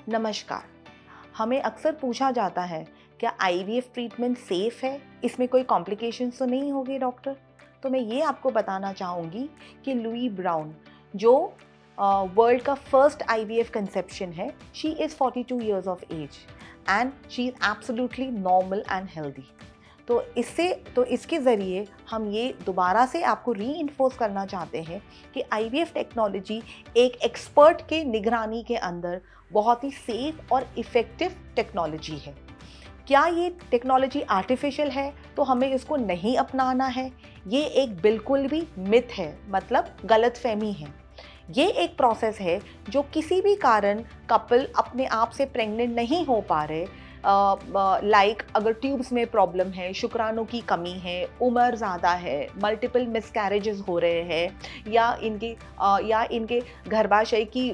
नमस्कार। हमें अक्सर पूछा जाता है, क्या आईवीएफ ट्रीटमेंट सेफ है? इसमें कोई कॉम्प्लिकेशंस तो नहीं होगी डॉक्टर? तो मैं ये आपको बताना चाहूँगी कि लुई ब्राउन जो वर्ल्ड का फर्स्ट आईवीएफ कंसेप्शन है, she is 42 years of age and she is absolutely normal and healthy. तो इसके ज़रिए हम ये दोबारा से आपको रीइंफोर्स करना चाहते हैं कि आईवीएफ टेक्नोलॉजी एक एक्सपर्ट के निगरानी के अंदर बहुत ही सेफ और इफ़ेक्टिव टेक्नोलॉजी है। क्या ये टेक्नोलॉजी आर्टिफिशियल है तो हमें इसको नहीं अपनाना है? ये एक बिल्कुल भी मिथ है, मतलब गलतफहमी है। ये एक प्रोसेस है जो किसी भी कारण कपल अपने आप से प्रेग्नेंट नहीं हो पा रहे, लाइक अगर ट्यूब्स में प्रॉब्लम है, शुक्राणु की कमी है, उम्र ज़्यादा है, मल्टीपल मिसकैरेजेस हो रहे हैं, या इनके गर्भाशय की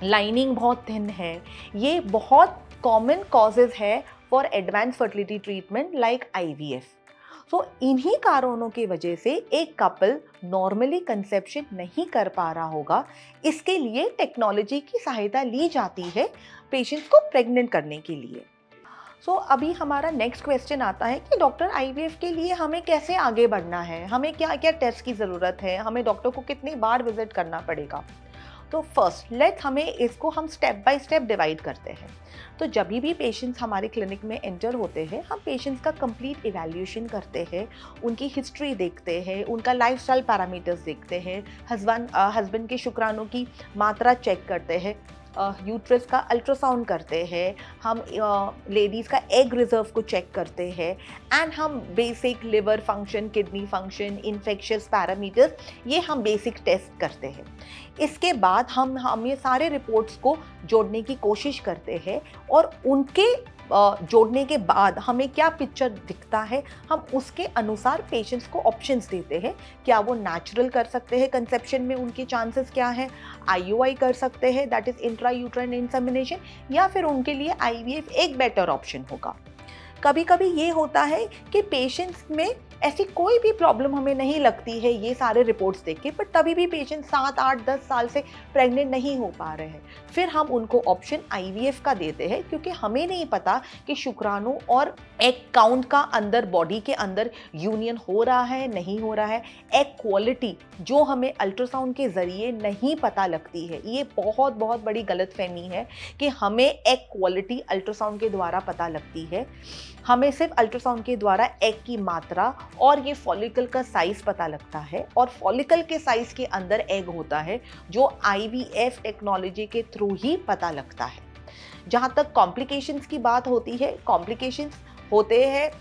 लाइनिंग बहुत थिन है। ये बहुत कॉमन कॉजेज़ है for advance fertility treatment like IVF. So इन्हीं कारणों की वजह से एक कपल नॉर्मली कंसेप्शन नहीं कर पा रहा होगा। इसके लिए टेक्नोलॉजी की सहायता ली जाती है पेशेंट्स को प्रेग्नेंट करने के लिए। अभी हमारा नेक्स्ट क्वेश्चन आता है कि डॉक्टर आईवीएफ के लिए हमें कैसे आगे बढ़ना है, हमें क्या क्या टेस्ट की ज़रूरत है, हमें डॉक्टर को कितनी बार विजिट करना पड़ेगा। तो फर्स्ट हमें इसको हम स्टेप बाय स्टेप डिवाइड करते हैं। तो जब भी पेशेंट्स हमारे क्लिनिक में एंटर होते हैं, हम पेशेंट्स का कंप्लीट इवैल्यूएशन करते हैं, उनकी हिस्ट्री देखते हैं, उनका लाइफस्टाइल पैरामीटर्स देखते हैं, हस्बैंड के शुक्राणु की मात्रा चेक करते हैं, यूट्रस का अल्ट्रासाउंड करते हैं, हम लेडीज़ का एग रिजर्व को चेक करते हैं, एंड हम basic liver function, kidney function, infectious parameters, ये हम बेसिक टेस्ट करते हैं। इसके बाद हम ये सारे रिपोर्ट्स को जोड़ने की कोशिश करते हैं और उनके जोड़ने के बाद हमें क्या पिक्चर दिखता है, हम उसके अनुसार पेशेंट्स को ऑप्शंस देते हैं। क्या वो नेचुरल कर सकते हैं, कंसेप्शन में उनके चांसेस क्या हैं, आईयूआई कर सकते हैं, that is intra uterine insemination, या फिर उनके लिए आईवीएफ एक बेटर ऑप्शन होगा। कभी कभी ये होता है कि पेशेंट्स में ऐसी कोई भी प्रॉब्लम हमें नहीं लगती है ये सारे रिपोर्ट्स देख के, पर तभी भी पेशेंट 7, 8, 10 साल से प्रेग्नेंट नहीं हो पा रहे हैं। फिर हम उनको ऑप्शन आईवीएफ का देते हैं, क्योंकि हमें नहीं पता कि शुक्राणु और एग काउंट का अंदर बॉडी के अंदर यूनियन हो रहा है नहीं हो रहा है। एग क्वालिटी जो हमें अल्ट्रासाउंड के ज़रिए नहीं पता लगती है, ये बहुत बहुत बड़ी गलतफहमी है कि हमें एग क्वालिटी अल्ट्रासाउंड के द्वारा पता लगती है। हमें सिर्फ अल्ट्रासाउंड के द्वारा एग की मात्रा और ये फॉलिकल का साइज़ पता लगता है, और फॉलिकल के साइज़ के अंदर एग होता है, जो आईवीएफ टेक्नोलॉजी के थ्रू ही पता लगता है। जहाँ तक कॉम्प्लिकेशंस की बात होती है, कॉम्प्लिकेशंस होते हैं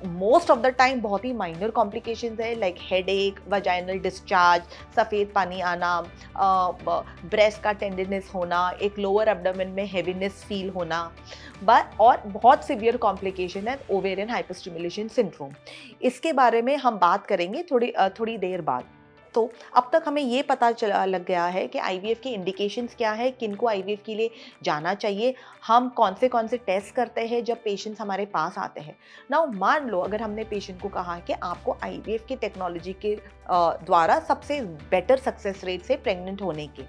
मोस्ट ऑफ द टाइम बहुत ही माइनर कॉम्प्लिकेशंस है, लाइक हेडेक, वजाइनल डिस्चार्ज, सफ़ेद पानी आना, ब्रेस्ट का टेंडरनेस होना, एक लोअर एब्डोमेन में हेवीनेस फील होना, और बहुत सिवियर कॉम्प्लिकेशन है ओवेरियन हाइपरस्टिमुलेशन सिंड्रोम। इसके बारे में हम बात करेंगे थोड़ी देर बाद। तो अब तक हमें ये पता लग गया है कि आईवीएफ की इंडिकेशंस क्या है, किनको आईवीएफ के लिए जाना चाहिए, हम कौन से टेस्ट करते हैं जब पेशेंट्स हमारे पास आते हैं। नाउ मान लो अगर हमने पेशेंट को कहा कि आपको आईवीएफ की टेक्नोलॉजी के द्वारा सबसे बेटर सक्सेस रेट से प्रेग्नेंट होने के,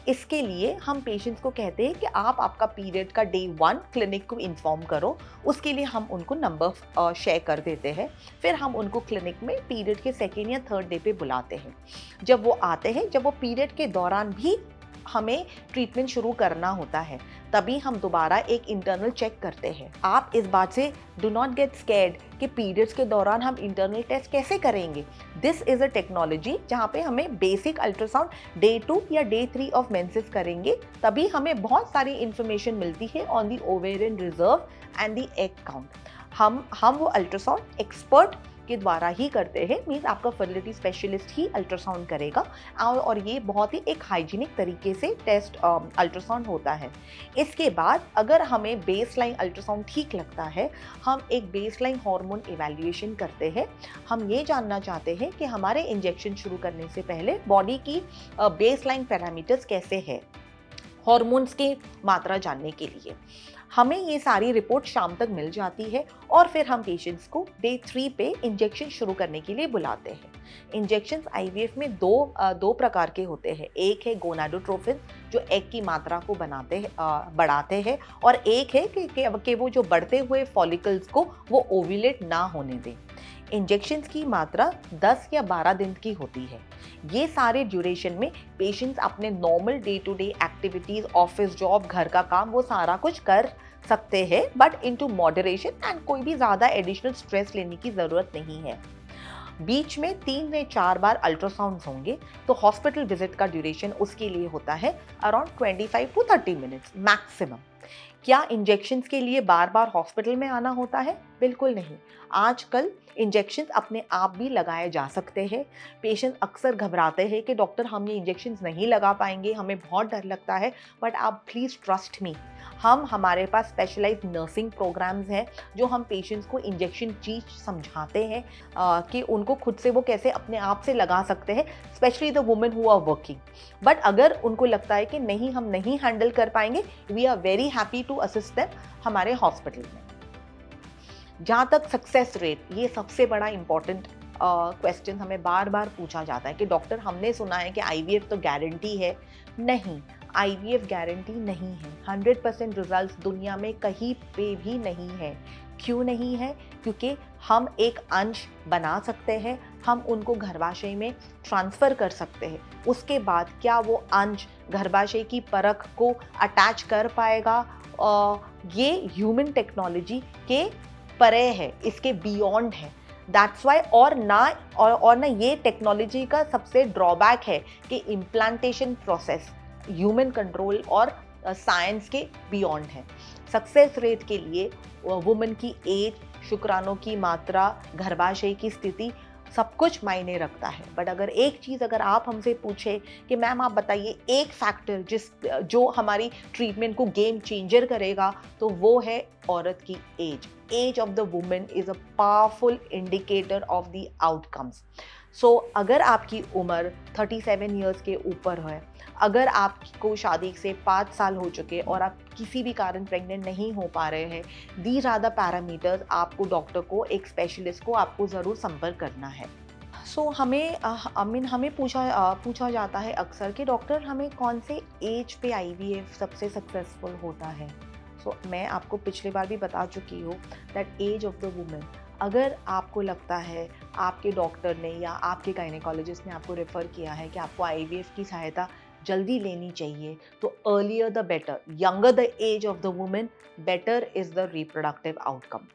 इसके लिए हम पेशेंट्स को कहते हैं कि आप आपका पीरियड का डे 1 क्लिनिक को इन्फॉर्म करो। उसके लिए हम उनको नंबर शेयर कर देते हैं। फिर हम उनको क्लिनिक में पीरियड के 2nd या 3rd डे पे बुलाते हैं। जब वो आते हैं, जब वो पीरियड के दौरान भी हमें ट्रीटमेंट शुरू करना होता है, तभी हम दोबारा एक इंटरनल चेक करते हैं। आप इस बात से डू नॉट गेट स्कैर्ड कि पीरियड्स के दौरान हम इंटरनल टेस्ट कैसे करेंगे। दिस इज़ अ टेक्नोलॉजी जहाँ पे हमें बेसिक अल्ट्रासाउंड डे 2 या डे 3 ऑफ मेंसेस करेंगे, तभी हमें बहुत सारी इंफॉर्मेशन मिलती है on the ovarian reserve and the egg count. हम वो अल्ट्रासाउंड एक्सपर्ट के द्वारा ही करते हैं, मीन्स आपका फर्टिलिटी स्पेशलिस्ट ही अल्ट्रासाउंड करेगा, और ये बहुत ही एक हाइजीनिक तरीके से टेस्ट अल्ट्रासाउंड होता है। इसके बाद अगर हमें बेसलाइन अल्ट्रासाउंड ठीक लगता है, हम एक बेसलाइन हार्मोन इवैल्यूएशन करते हैं। हम ये जानना चाहते हैं कि हमारे इंजेक्शन शुरू करने से पहले बॉडी की बेसलाइन पैरामीटर्स कैसे है, हार्मोन्स की मात्रा जानने के लिए। हमें ये सारी रिपोर्ट शाम तक मिल जाती है और फिर हम पेशेंट्स को डे 3 पे इंजेक्शन शुरू करने के लिए बुलाते हैं। इंजेक्शंस आईवीएफ में दो प्रकार के होते हैं। एक है गोनाडोट्रोपिन जो एग की मात्रा को बढ़ाते हैं, और एक है कि वो जो बढ़ते हुए फॉलिकल्स को वो ओव्यूलेट ना होने दें। इंजेक्शंस की मात्रा 10 या 12 दिन की होती है। ये सारे ड्यूरेशन में पेशेंट्स अपने normal day to day activities, office job, घर का काम, वो सारा कुछ कर सकते हैं, बट इनटू मॉडरेशन, एंड कोई भी ज़्यादा एडिशनल स्ट्रेस लेने की ज़रूरत नहीं है। बीच में 3 से 4 बार अल्ट्रासाउंड्स होंगे, तो हॉस्पिटल विजिट का ड्यूरेशन उसके लिए होता है अराउंड 25 टू 30 मिनट्स मैक्सिमम। क्या इंजेक्शंस के लिए बार बार हॉस्पिटल में आना होता है? बिल्कुल नहीं। आजकल इंजेक्शंस अपने आप भी लगाए जा सकते हैं। पेशेंट अक्सर घबराते हैं कि डॉक्टर हम ये इंजेक्शंस नहीं लगा पाएंगे, हमें बहुत डर लगता है, बट आप प्लीज़ ट्रस्ट मी, हमारे पास स्पेशलाइज्ड नर्सिंग प्रोग्राम्स हैं जो हम पेशेंट्स को इंजेक्शन चीज समझाते हैं कि उनको खुद से वो कैसे अपने आप से लगा सकते हैं, specially the women who are working. But अगर उनको लगता है कि नहीं, हम नहीं हैंडल कर पाएंगे, we are very happy to assist them हमारे हॉस्पिटल में। जहाँ तक सक्सेस रेट, ये सबसे बड़ा इंपॉर्टेंट क्वेश्चन हमें बार बार पूछा जाता है कि डॉक्टर हमने सुना है कि आईवीएफ तो गारंटी है। नहीं, आईवीएफ गारंटी नहीं है। 100% रिजल्ट्स दुनिया में कहीं पे भी नहीं है। क्यों नहीं है? क्योंकि हम एक अंश बना सकते हैं, हम उनको गर्भाशय में ट्रांसफ़र कर सकते हैं। उसके बाद क्या वो अंश गर्भाशय की परख को अटैच कर पाएगा? ये ह्यूमन टेक्नोलॉजी के परे है, इसके बियॉन्ड है। दैट्स वाई, और ना ये टेक्नोलॉजी का सबसे ड्रॉबैक है कि इम्प्लांटेशन प्रोसेस ह्यूमन कंट्रोल और साइंस के बियॉन्ड है। सक्सेस रेट के लिए वुमेन की एज, शुक्राणु की मात्रा, गर्भाशय की स्थिति, सब कुछ मायने रखता है। बट अगर एक चीज़ अगर आप हमसे पूछे कि मैम आप बताइए एक फैक्टर जो हमारी ट्रीटमेंट को गेम चेंजर करेगा, तो वो है औरत की age. Age of the women is a powerful indicator of the outcomes. So अगर आपकी उम्र 37 ईयर्स के ऊपर है, अगर आपको शादी से 5 साल हो चुके और आप किसी भी कारण प्रेग्नेंट नहीं हो पा रहे हैं, दीज आर द पैरामीटर्स, आपको डॉक्टर को, एक स्पेशलिस्ट को आपको ज़रूर संपर्क करना है। सो हमें पूछा जाता है अक्सर कि डॉक्टर हमें कौन से एज पे आईवीएफ सबसे सक्सेसफुल होता है। सो मैं आपको पिछली बार भी बता चुकी हूँ that age of the women, अगर आपको लगता है, आपके डॉक्टर ने या आपके गायनेकोलॉजिस्ट ने आपको रेफ़र किया है कि आपको आईवीएफ की सहायता जल्दी लेनी चाहिए, तो earlier the better. Younger the age of the women, better is the reproductive outcome.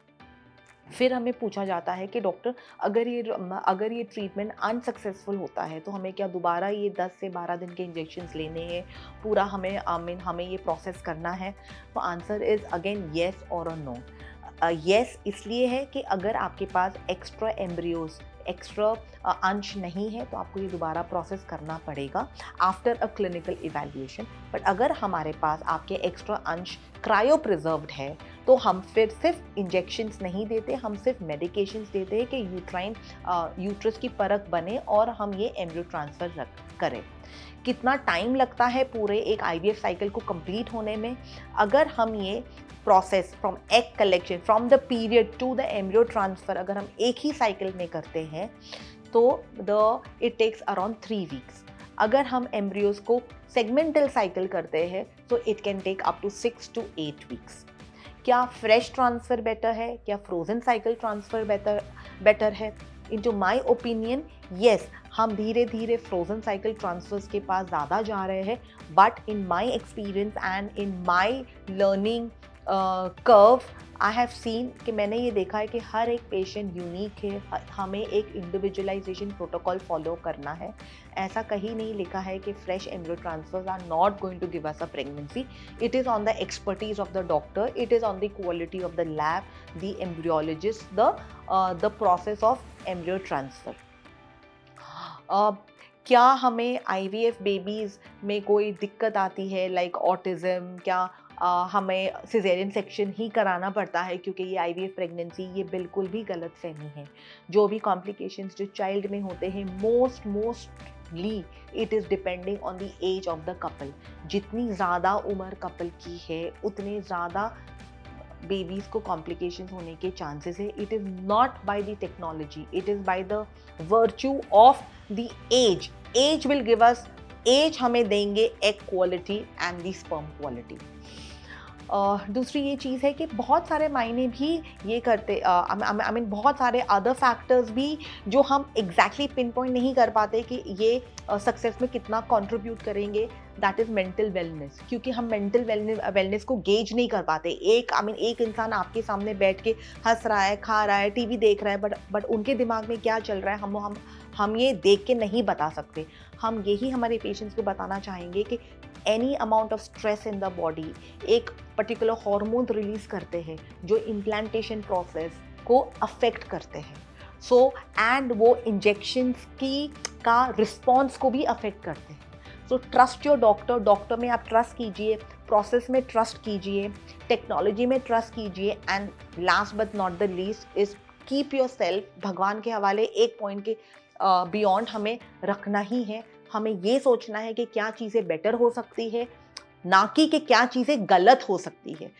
फिर हमें पूछा जाता है कि डॉक्टर अगर ये ट्रीटमेंट अनसक्सेसफुल होता है, तो हमें क्या दोबारा ये 10 से 12 दिन के इंजेक्शंस लेने हैं, पूरा हमें ये प्रोसेस करना है? तो आंसर इज़ अगेन येस और नो। येस इसलिए है कि अगर आपके पास एक्स्ट्रा अंश नहीं है, तो आपको ये दोबारा प्रोसेस करना पड़ेगा after a clinical evaluation. But अगर हमारे पास आपके एक्स्ट्रा अंश क्रायो प्रिजर्व्ड है, तो हम फिर सिर्फ इंजेक्शंस नहीं देते, हम सिर्फ मेडिकेशंस देते हैं कि यूट्रस की परख बने और हम ये एम्ब्रियो ट्रांसफ़र करें। कितना टाइम लगता है पूरे एक आईवीएफ साइकिल को कंप्लीट होने में? अगर हम ये process from egg collection, from the period to the embryo transfer, अगर हम एक ही साइकिल में करते हैं, तो इट टेक्स अराउंड 3 वीक्स। अगर हम एम्ब्रियोज को सेगमेंटल साइकिल करते हैं, तो it can take up to 6 to 8 weeks. क्या फ्रेश ट्रांसफ़र बेटर है, क्या फ्रोजन साइकिल ट्रांसफ़र बेटर है? इनटू माय ओपिनियन, येस, हम धीरे धीरे फ्रोजन साइकिल ट्रांसफर्स के पास ज़्यादा जा रहे हैं, but in my experience and in my learning curve, I have seen कि मैंने ये देखा है कि हर एक पेशेंट यूनिक है, हमें एक इंडिविजुअलाइजेशन प्रोटोकॉल फॉलो करना है। ऐसा कहीं नहीं लिखा है कि fresh embryo transfers are not going to give us a pregnancy. It is on the expertise of the doctor, it is on the quality of the lab, the embryologist, the process of embryo transfer. क्या हमें IVF babies में कोई दिक्कत आती है, like autism? क्या हमें caesarean section ही कराना पड़ता है क्योंकि ये आईवीएफ प्रेगनेंसी? ये बिल्कुल भी गलतफहमी है। जो भी कॉम्प्लिकेशंस जो चाइल्ड में होते हैं, mostly it is depending on the age of the couple. जितनी ज़्यादा उम्र कपल की है, उतने ज़्यादा बेबीज़ को कॉम्प्लिकेशंस होने के चांसेस है, it is not by the technology, it is by the virtue of the age. Age will give us, age हमें देंगे egg quality and the sperm quality. दूसरी ये चीज़ है कि बहुत सारे मायने भी ये करते, आई मीन बहुत सारे अदर फैक्टर्स भी जो हम एग्जैक्टली पिन पॉइंट नहीं कर पाते कि ये सक्सेस में कितना कंट्रीब्यूट करेंगे. दैट इज़ मेंटल वेलनेस, क्योंकि हम मेंटल वेलनेस को गेज नहीं कर पाते. एक इंसान आपके सामने बैठ के हंस रहा है, खा रहा है, टीवी देख रहा है, बट उनके दिमाग में क्या चल रहा है हम ये देख के नहीं बता सकते. हम यही हमारे पेशेंट्स को बताना चाहेंगे कि any amount of stress in the body एक पर्टिकुलर हार्मोन रिलीज करते हैं जो इम्प्लांटेशन प्रोसेस को अफेक्ट करते हैं. सो एंड वो इंजेक्शंस की का रिस्पॉन्स को भी अफेक्ट करते हैं. So trust your doctor. Doctor में आप ट्रस्ट कीजिए, प्रोसेस में ट्रस्ट कीजिए, टेक्नोलॉजी में ट्रस्ट कीजिए, and last but not the least is keep your self भगवान के हवाले. एक पॉइंट के बियॉन्ड हमें रखना ही है. हमें ये सोचना है कि क्या चीज़ें बेटर हो सकती है, ना कि क्या चीज़ें गलत हो सकती है.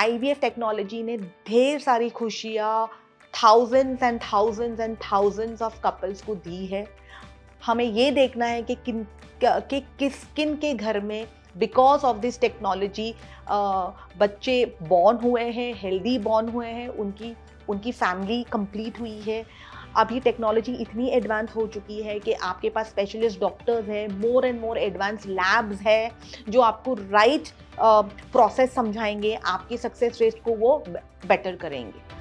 IVF टेक्नोलॉजी ने ढेर सारी खुशियाँ thousands and thousands and thousands of couples को दी है. हमें ये देखना है कि किन के घर में बिकॉज ऑफ दिस टेक्नोलॉजी बच्चे बॉर्न हुए हैं, हेल्दी बॉर्न हुए हैं, उनकी फैमिली कंप्लीट हुई है. अभी टेक्नोलॉजी इतनी एडवांस हो चुकी है कि आपके पास स्पेशलिस्ट डॉक्टर्स हैं, more and more advance labs है जो आपको राइट प्रोसेस समझाएंगे, आपकी सक्सेस रेट को वो बेटर करेंगे.